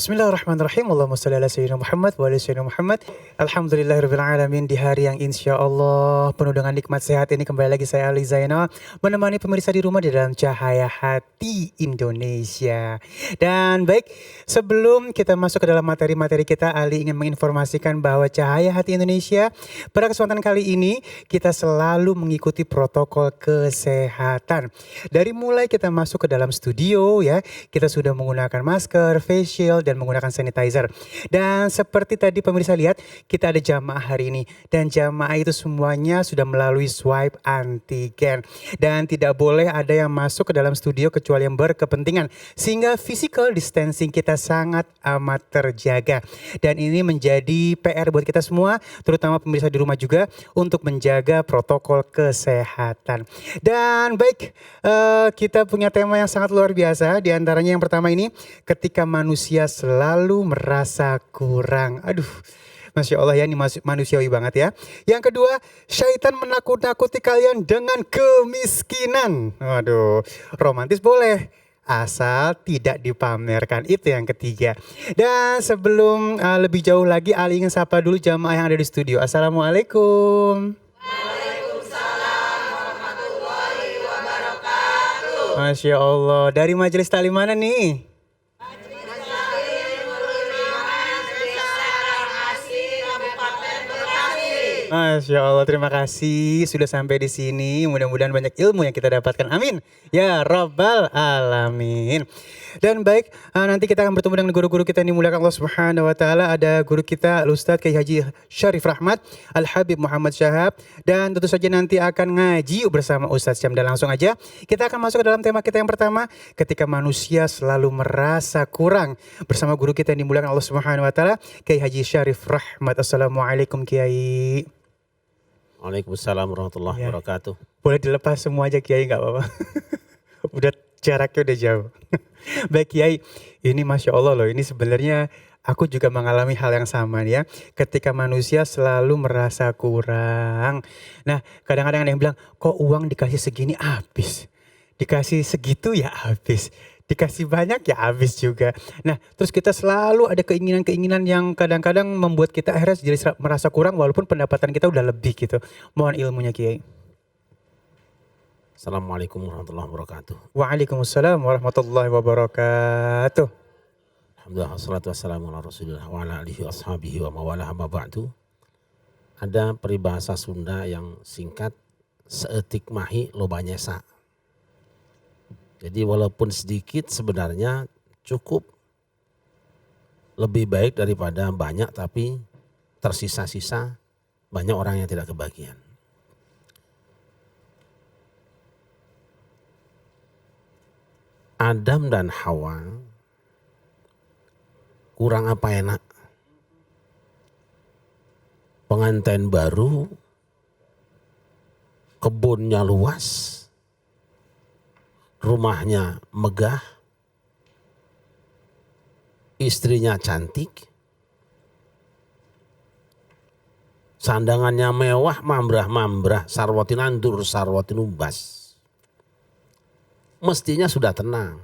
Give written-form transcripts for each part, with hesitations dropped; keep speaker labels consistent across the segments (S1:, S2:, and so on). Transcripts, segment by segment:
S1: Bismillahirrahmanirrahim. Allahumma shalli ala sayyidina Muhammad wa ala sayyidina Muhammad. Alhamdulillahirabbil alamin, di hari yang insyaallah penuh dengan nikmat sehat ini kembali lagi saya Ali Zainal menemani pemirsa di rumah di dalam Cahaya Hati Indonesia. Dan baik, sebelum kita masuk ke dalam materi-materi kita, Ali ingin menginformasikan bahwa Cahaya Hati Indonesia pada kesempatan kali ini kita selalu mengikuti protokol kesehatan. Dari mulai kita masuk ke dalam studio ya, kita sudah menggunakan masker, face shield, dan menggunakan sanitizer. Dan seperti tadi pemirsa lihat, kita ada jamaah hari ini. Dan jamaah itu semuanya sudah melalui swipe antigen. Dan tidak boleh ada yang masuk ke dalam studio kecuali yang berkepentingan. Sehingga physical distancing kita sangat amat terjaga. Dan ini menjadi PR buat kita semua, terutama pemirsa di rumah juga, untuk menjaga protokol kesehatan. Dan baik, kita punya tema yang sangat luar biasa. Di antaranya yang pertama ini, ketika manusia selalu merasa kurang. Aduh, Masya Allah ya, ini manusiawi banget ya. Yang kedua, syaitan menakut-nakuti kalian dengan kemiskinan. Aduh, romantis boleh, asal tidak dipamerkan. Itu yang ketiga. Dan sebelum lebih jauh lagi, Ali ingin sapa dulu jamaah yang ada di studio. Assalamualaikum.
S2: Waalaikumsalam warahmatullahi wabarakatuh.
S1: Masya Allah, dari majelis taklim mana nih? Masya Allah, terima kasih sudah sampai di sini. Mudah-mudahan banyak ilmu yang kita dapatkan. Amin. Ya Rabbal Alamin. Dan baik, nanti kita akan bertemu dengan guru-guru kita yang dimuliakan Allah Subhanahu Wa Taala. Ada guru kita Al-Ustadz Kiai Haji Syarif Rahmat, Al-Habib Muhammad Syahab. Dan tentu saja nanti akan ngaji bersama Ustadz Syam. Dan langsung aja kita akan masuk ke dalam tema kita yang pertama. Ketika manusia selalu merasa kurang. Bersama guru kita yang dimuliakan Allah Subhanahu Wa Taala, Kiai Haji Syarif Rahmat. Assalamualaikum Kiai.
S2: Waalaikumsalam warahmatullahi wabarakatuh.
S1: Boleh dilepas semua aja Kiai, nggak apa-apa. Udah jaraknya udah jauh. Baik Kiai, ini Masya Allah loh, ini sebenarnya aku juga mengalami hal yang sama ya. Ketika manusia selalu merasa kurang. Nah kadang-kadang ada yang bilang, kok uang dikasih segini habis. Dikasih segitu ya habis. Dikasih banyak ya habis juga. Nah terus kita selalu ada keinginan-keinginan yang kadang-kadang membuat kita akhirnya jadi merasa kurang walaupun pendapatan kita udah lebih gitu. Mohon ilmunya Kiai.
S2: Assalamualaikum warahmatullahi wabarakatuh.
S1: Waalaikumsalam warahmatullahi wabarakatuh.
S2: Alhamdulillah wassalatu wassalamu ala rasulillah wa ala alihi wa ashabihi wa mawalah amma ba'du. Ada peribahasa Sunda yang singkat, seetik mahi lobanya sa. Jadi walaupun sedikit sebenarnya cukup, lebih baik daripada banyak tapi tersisa-sisa, banyak orang yang tidak kebagian. Adam dan Hawa kurang apa enak? Pengantin baru, kebunnya luas, rumahnya megah, istrinya cantik, sandangannya mewah, mambrah-mambrah, sarwati nandur, sarwati numbas. Mestinya sudah tenang.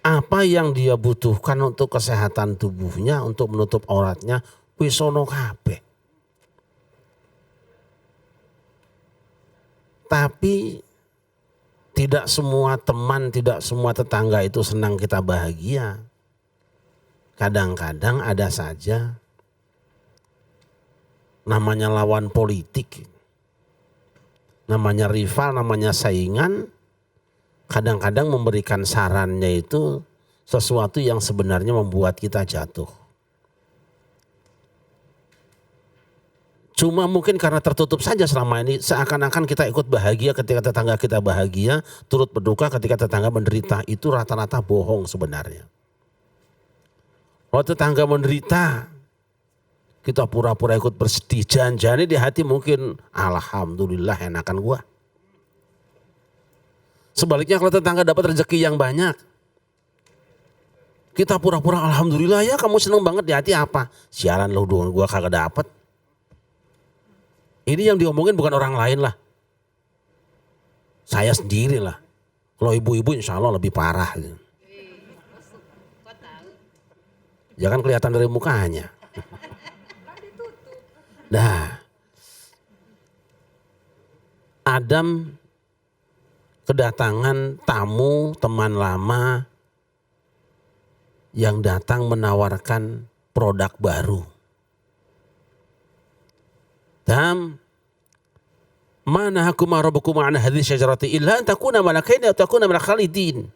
S2: Apa yang dia butuhkan untuk kesehatan tubuhnya, untuk menutup auratnya, wisono kabeh. Tapi tidak semua teman, tidak semua tetangga itu senang kita bahagia. Kadang-kadang ada saja namanya lawan politik, namanya rival, namanya saingan. Kadang-kadang memberikan sarannya itu sesuatu yang sebenarnya membuat kita jatuh. Cuma mungkin karena tertutup saja selama ini, seakan-akan kita ikut bahagia ketika tetangga kita bahagia, turut berduka ketika tetangga menderita. Itu rata-rata bohong sebenarnya. Kalau tetangga menderita, kita pura-pura ikut bersedih. Jangan-jangan di hati mungkin, alhamdulillah enakan gua. Sebaliknya kalau tetangga dapat rezeki yang banyak, kita pura-pura alhamdulillah ya, kamu seneng banget, di hati apa? Sialan lu dong, gua kagak dapet. Ini yang diomongin bukan orang lain lah. Saya sendiri lah. Kalau ibu-ibu insya Allah lebih parah. Ya kan kelihatan dari mukanya. Nah, Adam kedatangan tamu teman lama yang datang menawarkan produk baru. Adam, mana hakuma rabbukum an hadhihi syajarati illa an takuna malakaini atau takuna minal khalidin.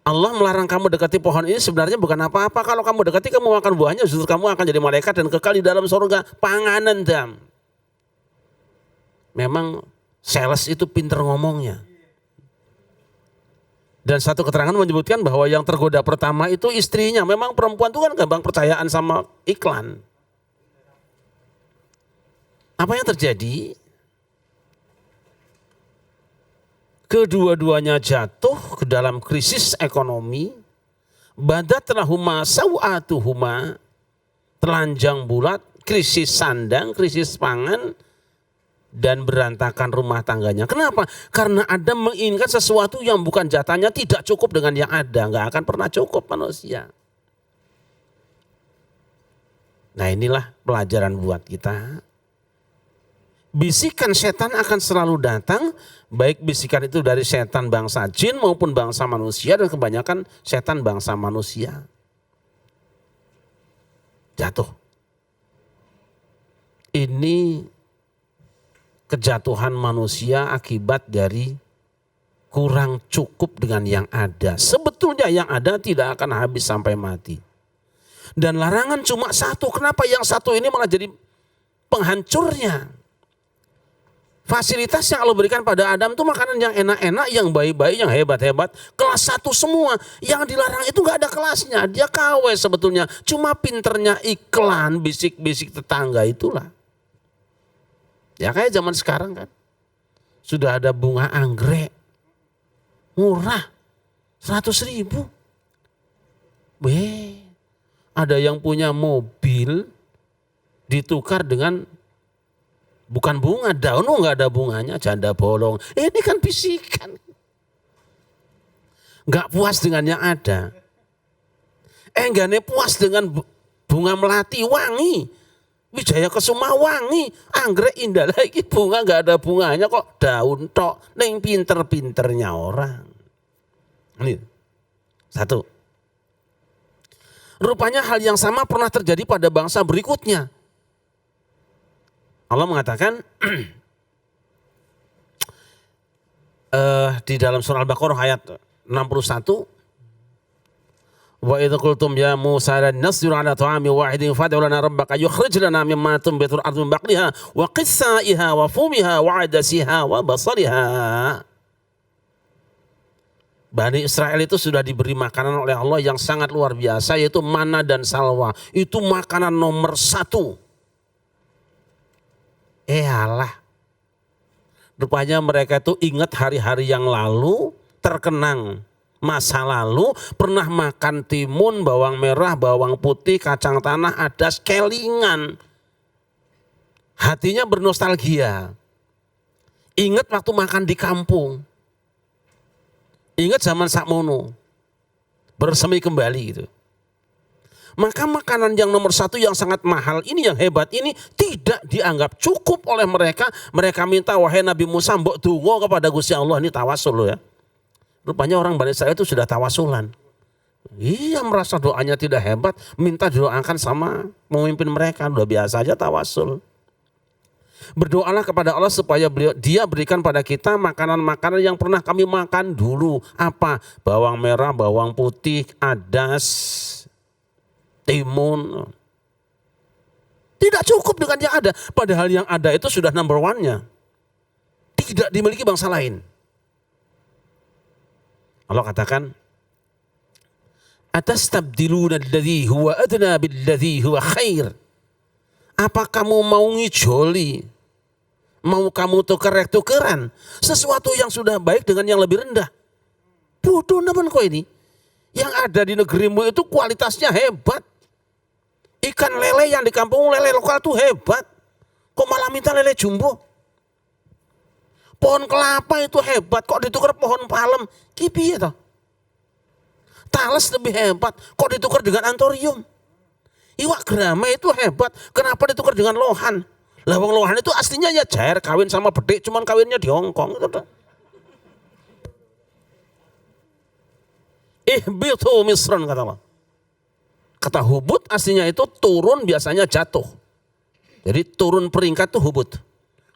S2: Allah melarang kamu dekati pohon ini sebenarnya bukan apa-apa. Kalau kamu dekati kamu makan buahnya justru kamu akan jadi malaikat dan kekal di dalam surga. Panganan Dam. Memang sales itu pinter ngomongnya. Dan satu keterangan menyebutkan bahwa yang tergoda pertama itu istrinya. Memang perempuan itu kan gampang percayaan sama iklan. Apa yang terjadi? Kedua-duanya jatuh ke dalam krisis ekonomi. Badat lahuma sawatuhuma. Telanjang bulat, krisis sandang, krisis pangan. Dan berantakan rumah tangganya. Kenapa? Karena Adam menginginkan sesuatu yang bukan jatahnya, tidak cukup dengan yang ada. Nggak akan pernah cukup manusia. Nah inilah pelajaran buat kita. Bisikan setan akan selalu datang, baik bisikan itu dari setan bangsa jin maupun bangsa manusia, dan kebanyakan setan bangsa manusia. Jatuh. Ini kejatuhan manusia akibat dari kurang cukup dengan yang ada. Sebetulnya yang ada tidak akan habis sampai mati. Dan larangan cuma satu, kenapa yang satu ini malah jadi penghancurnya? Fasilitas yang Allah berikan pada Adam itu makanan yang enak-enak, yang baik-baik, yang hebat-hebat. Kelas 1 semua. Yang dilarang itu gak ada kelasnya. Dia KW sebetulnya. Cuma pinternya iklan, bisik-bisik tetangga itulah. Ya kayak zaman sekarang kan. Sudah ada bunga anggrek. Murah. 100.000. Ada yang punya mobil ditukar dengan bukan bunga, daun nggak ada bunganya, janda bolong. Ini kan bisikan. Nggak puas dengan yang ada. Enggaknya puas dengan bunga melati wangi. Wijaya Kesuma wangi. Anggrek indah lagi, bunga nggak ada bunganya kok, daun tok. Neng pinter-pinternya orang. Ini satu. Rupanya hal yang sama pernah terjadi pada bangsa berikutnya. Allah mengatakan di dalam surah Al-Baqarah ayat 61, wa idh qultum ya Musa lan nasbiru ala ta'ami wahidin fad'u lana rabbaka yukhrij lana mimma tunbitul ardu min baqliha wa qithaiha wa fumiha wa 'adasiha wa basaliha. Bani Israel itu sudah diberi makanan oleh Allah yang sangat luar biasa, yaitu mana dan salwa. Itu makanan nomor 1. Alah, rupanya mereka itu ingat hari-hari yang lalu, terkenang masa lalu, pernah makan timun, bawang merah, bawang putih, kacang tanah, adas, kelingan. Hatinya bernostalgia. Ingat waktu makan di kampung. Ingat zaman sakmono. Bersemi kembali gitu. Maka makanan yang nomor 1 yang sangat mahal ini, yang hebat ini tidak dianggap cukup oleh mereka. Mereka minta, wahai Nabi Musa, mbok donga kepada Gusti Allah. Ini tawasul loh ya. Rupanya orang Bani Israil itu sudah tawasulan. Iya, merasa doanya tidak hebat, minta didoakan sama pemimpin mereka. Udah biasa aja tawasul. Berdoalah kepada Allah supaya dia berikan pada kita makanan-makanan yang pernah kami makan dulu. Apa? Bawang merah, bawang putih, adas, timun. Tidak cukup dengan yang ada. Padahal yang ada itu sudah number 1-nya. Tidak dimiliki bangsa lain. Allah katakan, atastabdiluna alladhi huwa adna billadhi huwa khair. Apa kamu mau ngijoli? Mau kamu tuker-tukeran sesuatu yang sudah baik dengan yang lebih rendah? Bodoh namun kok ini. Yang ada di negerimu itu kualitasnya hebat. Ikan lele yang di kampung, lele lokal tuh hebat. Kok malah minta lele jumbo? Pohon kelapa itu hebat, kok ditukar pohon palem? Kipi ya toh? Talas lebih hebat, kok ditukar dengan antorium? Iwak gerame itu hebat, kenapa ditukar dengan lohan? Lawang lohan itu aslinya ya cair, kawin sama bedik, cuman kawinnya di Hongkong. Ihbitu misran kata Allah. Kata hubut aslinya itu turun biasanya jatuh. Jadi turun peringkat itu hubut.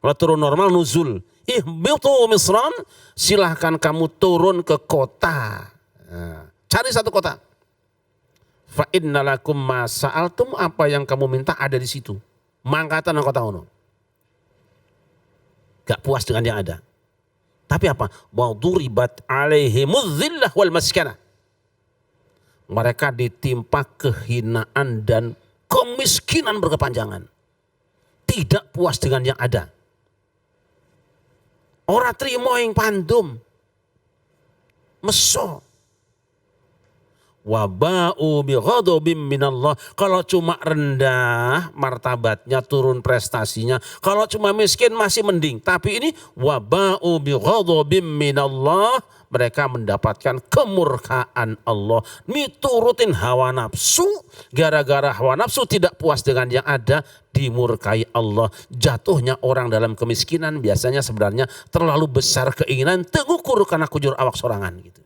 S2: Kalau turun normal nuzul. Ihbitu misran, silahkan kamu turun ke kota. Nah, cari satu kota. Fa innalakum ma sa'altum, apa yang kamu minta ada di situ. Mangkatan kota ono. Gak puas dengan yang ada. Tapi apa? Wa duribat alaihimuz zillah wal maskanah. Mereka ditimpa kehinaan dan kemiskinan berkepanjangan. Tidak puas dengan yang ada. Ora trimo ing pandum. Meso. Waba'u bi ghadabim minallah. Kalau cuma rendah martabatnya, turun prestasinya. Kalau cuma miskin masih mending. Tapi ini waba'u bi ghadabim minallah. Mereka mendapatkan kemurkaan Allah. Miturutin hawa nafsu. Gara-gara hawa nafsu tidak puas dengan yang ada, dimurkai Allah. Jatuhnya orang dalam kemiskinan biasanya sebenarnya terlalu besar keinginan, tengukur karena kujur awak sorangan gitu.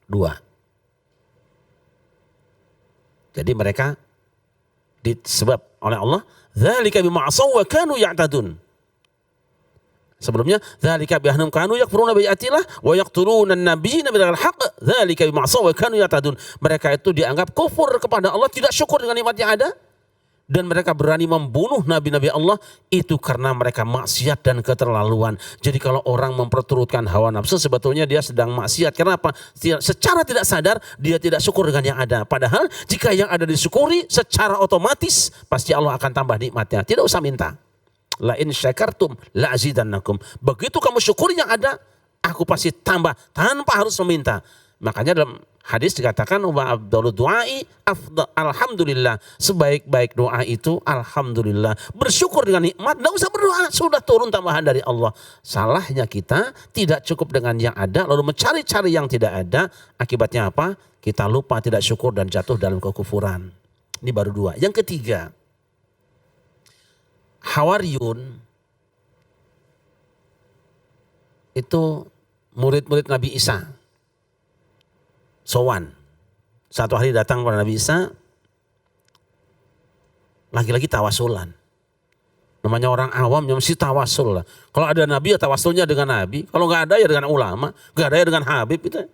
S2: Dua. Jadi mereka disebab oleh Allah, dzalika bima asaw wa kanu ya'tadun. Sebelumnya, dzalika bi annahum kanu yakfuruna bi ayatillah wa yaqtuluna an-nabiyina bighayri haqq, dzalika bima asaw wa kanu ya'tadun. Mereka itu dianggap kufur kepada Allah, tidak syukur dengan nikmat yang ada. Dan mereka berani membunuh nabi-nabi Allah itu karena mereka maksiat dan keterlaluan. Jadi kalau orang memperturutkan hawa nafsu sebetulnya dia sedang maksiat. Kenapa? Secara tidak sadar dia tidak syukur dengan yang ada. Padahal jika yang ada disyukuri secara otomatis pasti Allah akan tambah nikmatnya. Tidak usah minta. La in syakartum la azidannakum. Begitu kamu syukuri yang ada, aku pasti tambah tanpa harus meminta. Makanya dalam hadis dikatakan wa afdhalu du'ai alhamdulillah. Sebaik-baik doa itu alhamdulillah. Bersyukur dengan nikmat, enggak usah berdoa, sudah turun tambahan dari Allah. Salahnya kita tidak cukup dengan yang ada lalu mencari-cari yang tidak ada. Akibatnya apa? Kita lupa, tidak syukur dan jatuh dalam kekufuran. Ini baru dua. Yang ketiga, Hawariyun itu murid-murid Nabi Isa. Sowan. Satu hari datang kepada Nabi Isa, lagi-lagi tawasulan. Namanya orang awam yang mesti tawasul lah. Kalau ada Nabi ya tawasulnya dengan Nabi. Kalau nggak ada ya dengan ulama. Nggak ada ya dengan Habib itu.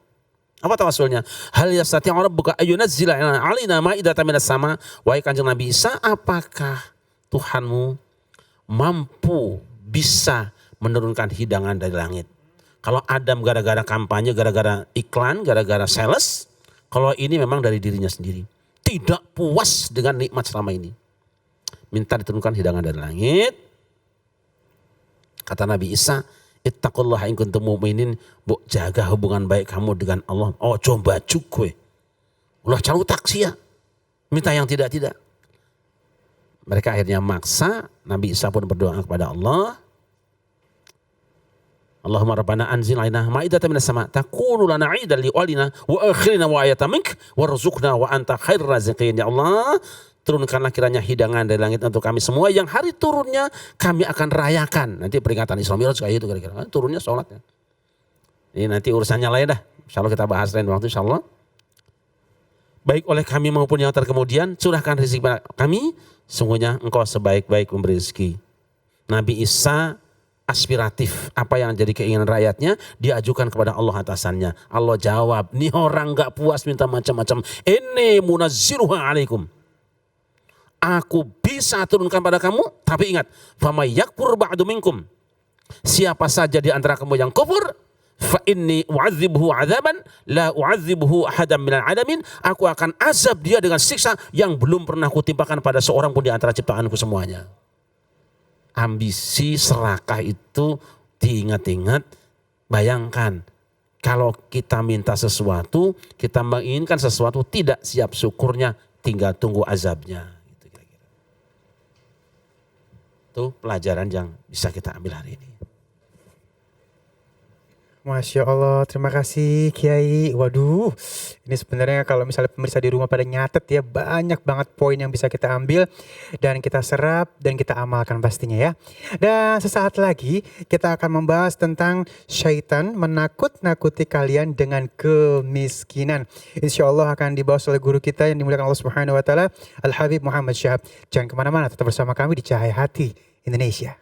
S2: Apa tawasulnya? Hal yastati'u rabbuka ayyunazzila alaina ma'idatan minas sama. Wahai Kanjeng Nabi Isa, apakah Tuhanmu mampu bisa menurunkan hidangan dari langit? Kalau Adam gara-gara kampanye, gara-gara iklan, gara-gara sales. Kalau ini memang dari dirinya sendiri. Tidak puas dengan nikmat selama ini. Minta diturunkan hidangan dari langit. Kata Nabi Isa, ittaqullaha in kuntum mu'minin. Jaga hubungan baik kamu dengan Allah. Oh coba cukwe. Ulah calu taksi ya. Minta yang tidak-tidak. Mereka akhirnya maksa. Nabi Isa pun berdoa kepada Allah. Allahumma rabbana anzil alaina ma'idatan minas sama' takunu lana 'idan liwalina wa akhirina wa ayatan mink warzuqna wa anta khairur raziqin. Ya Allah, turunkanlah kiranya hidangan dari langit untuk kami semua yang hari turunnya kami akan rayakan. Nanti peringatan Isra Mi'raj kayak itu kira-kira. Turunnya sholat ya. Ini nanti urusannya lain dah. Insyaallah kita bahas lain waktu insyaallah. Baik oleh kami maupun yang terkemudian, curahkan rezeki pada kami, sungguhnya engkau sebaik-baik memberi rezeki. Nabi Isa aspiratif, apa yang jadi keinginan rakyatnya diajukan kepada Allah atasannya. Allah jawab, nih orang gak puas minta macam-macam. Inni munazziruha alaikum. Aku bisa turunkan pada kamu, tapi ingat, famay yakfur ba'du minkum. Siapa saja di antara kamu yang kufur, fa inni u'adzibuhu 'adzaban la u'adzibuhu ahadan minal 'alamin. Aku akan azab dia dengan siksa yang belum pernah kutimpakan pada seorang pun di antara ciptaanku semuanya. Ambisi serakah itu diingat-ingat. Bayangkan kalau kita minta sesuatu, kita menginginkan sesuatu, tidak siap syukurnya, tinggal tunggu azabnya. Gitu kira-kira. Itu pelajaran yang bisa kita ambil hari ini.
S1: Masya Allah, terima kasih Kiai. Waduh, ini sebenarnya kalau misalnya pemirsa di rumah pada nyatet ya, banyak banget poin yang bisa kita ambil dan kita serap dan kita amalkan pastinya ya. Dan sesaat lagi kita akan membahas tentang syaitan menakut-nakuti kalian dengan kemiskinan. Insya Allah akan dibahas oleh guru kita yang dimuliakan Allah Subhanahu Wa Taala, Al Habib Muhammad Syahab. Jangan kemana-mana, tetap bersama kami di Cahaya Hati Indonesia.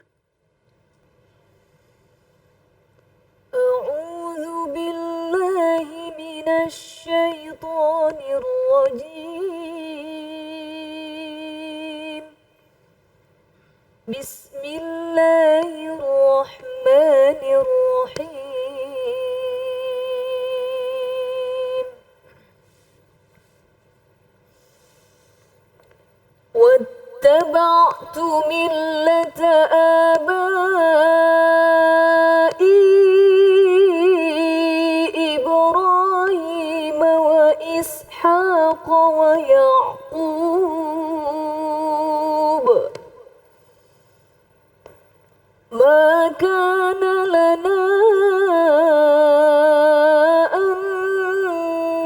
S3: أعوذ بالله من الشيطان الرجيم بسم الله الرحمن الرحيم واتبعت ملة آبائي إبراهيم وإسحاق ويعقوب ما كان لنا أن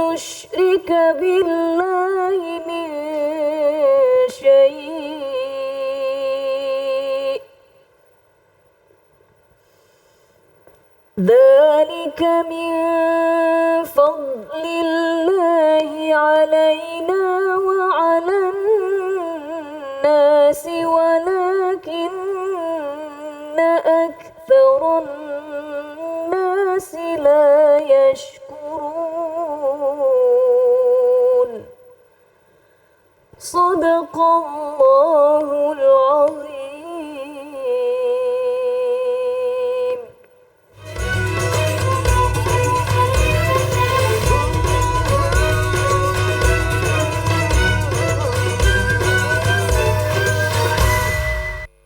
S3: نشرك بالله من شيء ذلك من فضل الله علينا وعلى الناس ولكن أكثر الناس لا يشكرون صدق الله